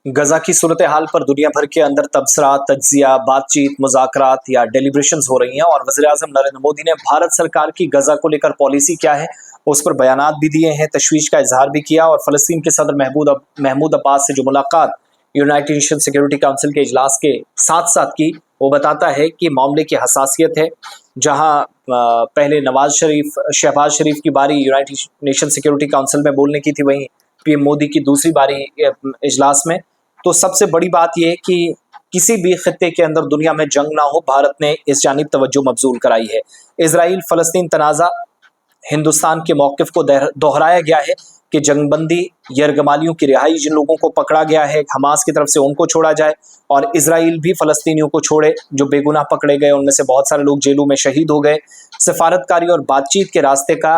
गजा की सूरत हाल पर दुनिया भर के अंदर तबसरा, तज्जिया, बातचीत, मुज़ाकरात या डेलिब्रेशंस हो रही हैं और वज़ीर-ए-आज़म नरेंद्र मोदी ने भारत सरकार की गजा को लेकर पॉलिसी क्या है, उस पर बयानात भी दिए हैं, तशवीश का इजहार भी किया और फ़लस्तीन के सदर महमूद अब्बास से जो मुलाकात यूनाइटेड नेशन सिक्योरिटी काउंसिल के इजलास के साथ साथ की, वो बताता है कि मामले की हसासियत है। जहाँ पहले शहबाज शरीफ की बारी यूनाइटेड नेशन सिक्योरिटी काउंसिल में बोलने की थी, वहीं पीएम मोदी की दूसरी बारी इजलास में। तो सबसे बड़ी बात यह है कि किसी भी खित्ते के अंदर दुनिया में जंग ना हो, भारत ने इस जानिब तवज्जो मबजूल कराई है। इजराइल फ़लस्तीन तनाज़ा, हिंदुस्तान के मौक़िफ़ को दोहराया गया है कि जंगबंदी, यरगमालियों की रिहाई, जिन लोगों को पकड़ा गया है हमास की तरफ से, उनको छोड़ा जाए और इजराइल भी फ़लस्तीनियों को छोड़े जो बेगुनाह पकड़े गए। उनमें से बहुत सारे लोग जेलों में शहीद हो गए। सफारतकारी और बातचीत के रास्ते का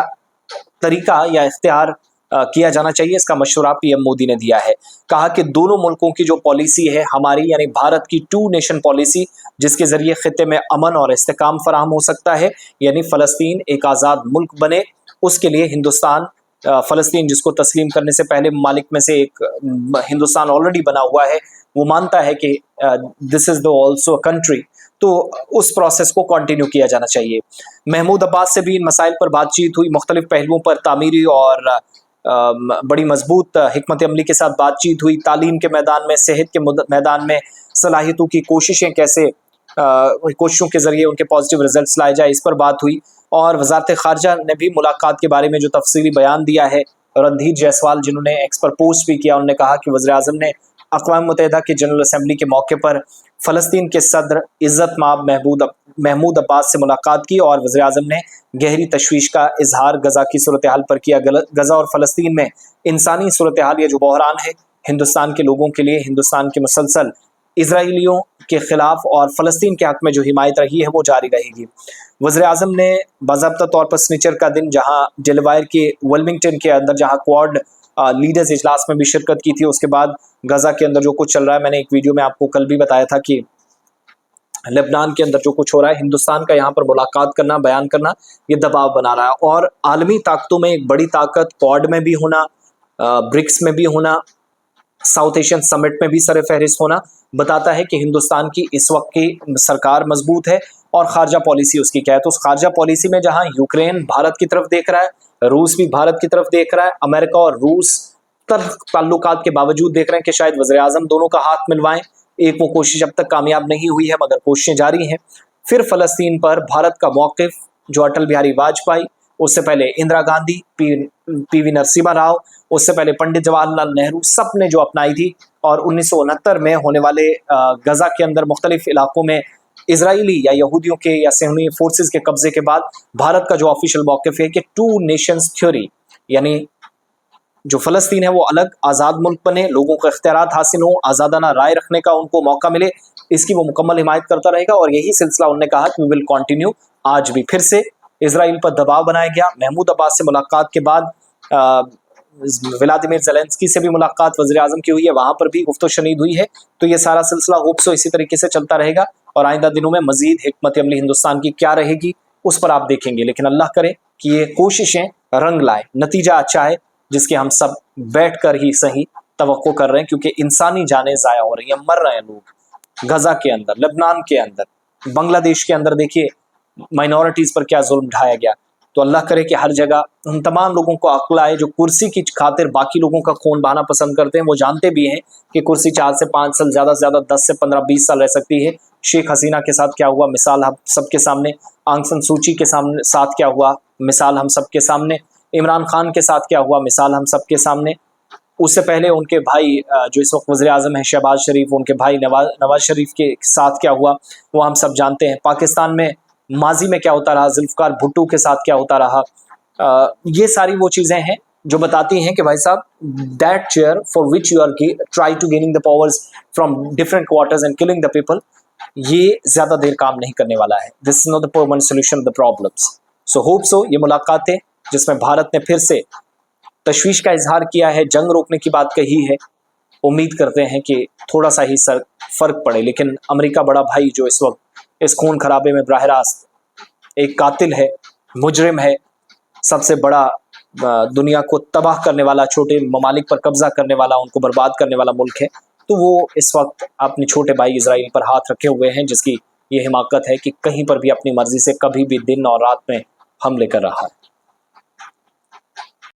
तरीका या इख्तियार किया जाना चाहिए, इसका मशवरा पीएम मोदी ने दिया है। कहा कि दोनों मुल्कों की जो पॉलिसी है हमारी, यानी भारत की टू नेशन पॉलिसी, जिसके जरिए खित्ते में अमन और इस्तेकाम फराहम हो सकता है, यानी फ़लस्तीन एक आज़ाद मुल्क बने, उसके लिए हिंदुस्तान फ़लस्तीन जिसको तस्लीम करने से पहले ममालिक में से एक हिंदुस्तान ऑलरेडी बना हुआ है, वो मानता है कि this is the also a country, तो उस प्रोसेस को कंटिन्यू किया जाना चाहिए। महमूद अब्बास से भी इन मसाइल पर बातचीत हुई, मुख्तलिफ पहलुओं पर तामीरी और बड़ी मजबूत हिकमत अमली के साथ बातचीत हुई। तालीम के मैदान में, सेहत के मैदान में सलाहियतों की कोशिशें कैसे कोशिशों के ज़रिए उनके पॉजिटिव रिजल्ट्स लाए जाए, इस पर बात हुई। और वज़ारत ख़ारजा ने भी मुलाकात के बारे में जो तफसीली बयान दिया है, रणधीर जायसवाल जिन्होंने एक्स पर पोस्ट भी किया, उन्होंने कहा कि वज़ीर-ए-आज़म ने अक़वाम मुत्तहिदा की जनरल असम्बली के मौके पर फ़लस्तीन के सदर इज़्ज़त माब महमूद अब्बास से मुलाकात की और वज़ीर-ए-आज़म ने गहरी तशवीश का इजहार गजा की सूरत हाल पर किया। गजा और फ़लस्तीन में इंसानी सूरत हाल, ये जो बहरान है हिंदुस्तान के लोगों के लिए, हिंदुस्तान के मुसलसल इजराइलियों के खिलाफ और फ़लस्तीन के हक़ में जो हिमायत रही है वो जारी रहेगी। वज़ीर-ए-आज़म ने बाज़ाब्ता तौर पर सनीचर का दिन जहाँ डेलावेयर के वेलमिंगटन के अंदर जहाँ क्वाड लीडर्स इजलास में भी शिरकत की थी, उसके बाद गजा के अंदर जो कुछ चल रहा है, मैंने एक वीडियो में आपको कल भी बताया था कि लेबनान के अंदर जो कुछ हो रहा है, हिंदुस्तान का यहाँ पर मुलाकात करना, बयान करना, ये दबाव बना रहा है। और आलमी ताकतों में एक बड़ी ताकत क्वाड में भी होना, ब्रिक्स में भी होना, साउथ एशियन समिट में भी सर फहरिस्त होना बताता है कि हिंदुस्तान की इस वक्त की सरकार मजबूत है और खारजा पॉलिसी उसकी क्या है। तो उस खारजा पॉलिसी में जहां यूक्रेन भारत की तरफ देख रहा है, रूस भी भारत की तरफ देख रहा है, अमेरिका और रूस ताल्लुकात के बावजूद देख रहे हैं कि शायद वज़ीर-ए-आज़म दोनों का हाथ मिलवाएं। एक वो कोशिश अब तक कामयाब नहीं हुई है, मगर कोशिशें जारी हैं। फिर फ़लस्तीन पर भारत का मौक़िफ़, जो अटल बिहारी वाजपेयी, उससे पहले इंदिरा गांधी, पीवी नरसिम्हा राव, उससे पहले पंडित जवाहरलाल नेहरू, सब ने जो अपनाई थी। और 1969 में होने वाले गजा के अंदर मुख्तलिफ इलाकों में इजराइली या यहूदियों के या सेहूनी फोर्सेस के कब्जे के बाद भारत का जो ऑफिशियल मौक़िफ़ है कि टू नेशंस थ्योरी, यानी जो फ़लस्तीन है वो अलग आज़ाद मुल्क बने, लोगों को इख्तियारात हासिल हों, आज़ादाना राय रखने का उनको मौका मिले, इसकी वो मुकम्मल हिमायत करता रहेगा। और यही सिलसिला उन्होंने कहा कि वी विल कंटिन्यू। आज भी फिर से इजराइल पर दबाव बनाया गया। महमूद अब्बास से मुलाकात के बाद व्लादिमीर ज़ेलेंस्की से भी मुलाकात वज़ीर-ए-आज़म की हुई है, वहाँ पर भी गुफ्तो शनीद हुई है। तो ये सारा सिलसिला होप सो इसी तरीके से चलता रहेगा और आइंदा दिनों में मज़ीद हिकमत अमली हिंदुस्तान की क्या रहेगी, उस पर आप देखेंगे। लेकिन अल्लाह करे कि ये कोशिशें रंग लाए, नतीजा अच्छा है, जिसके हम सब बैठ कर ही सही तवक्को कर रहे हैं, क्योंकि इंसानी जानें ज़ाया हो रही हैं, मर रहे हैं लोग। गजा के अंदर, लेबनान के अंदर, बांग्लादेश के अंदर देखिए माइनॉरिटीज़ पर क्या जुल्म ढाया गया। तो अल्लाह करे कि हर जगह उन तमाम लोगों को अक्ल आए जो कुर्सी की खातिर बाकी लोगों का खून बहाना पसंद करते हैं। वो जानते भी हैं कि कुर्सी 4 से 5 साल, ज़्यादा से ज़्यादा 10 से 15, 20 साल रह सकती है। शेख हसीना के साथ क्या हुआ, मिसाल हम सबके सामने। आंग सान सूची के साथ क्या हुआ, मिसाल हम सबके सामने। इमरान खान के साथ क्या हुआ, मिसाल हम सबके सामने। उससे पहले उनके भाई जो इस वक्त वज़ीर-ए-आज़म हैं शहबाज शरीफ, उनके भाई नवाज शरीफ के साथ क्या हुआ वो हम सब जानते हैं। पाकिस्तान में माजी में क्या होता रहा, जुल्फ़िकार भुट्टो के साथ क्या होता रहा। ये सारी वो चीज़ें हैं जो बताती हैं कि भाई साहब, that chair for which you are try to gaining the powers from different quarters and killing the people, ये ज़्यादा देर काम नहीं करने वाला है। This is not the permanent solution of the problems. So hope so ये मुलाकातें जिसमें भारत ने फिर से तशवीश का इजहार किया है, जंग रोकने की बात कही है, उम्मीद करते हैं कि थोड़ा सा ही फ़र्क पड़े। लेकिन अमेरिका बड़ा भाई जो इस वक्त इस खून खराबे में बराह रास्त एक कातिल है, मुजरिम है, सबसे बड़ा दुनिया को तबाह करने वाला, छोटे ममालिक पर कब्जा करने वाला, उनको बर्बाद करने वाला मुल्क है, तो वो इस वक्त अपने छोटे भाई इजराइल पर हाथ रखे हुए हैं, जिसकी ये हिमाकत है कि कहीं पर भी अपनी मर्जी से कभी भी दिन और रात में हमले कर रहा है।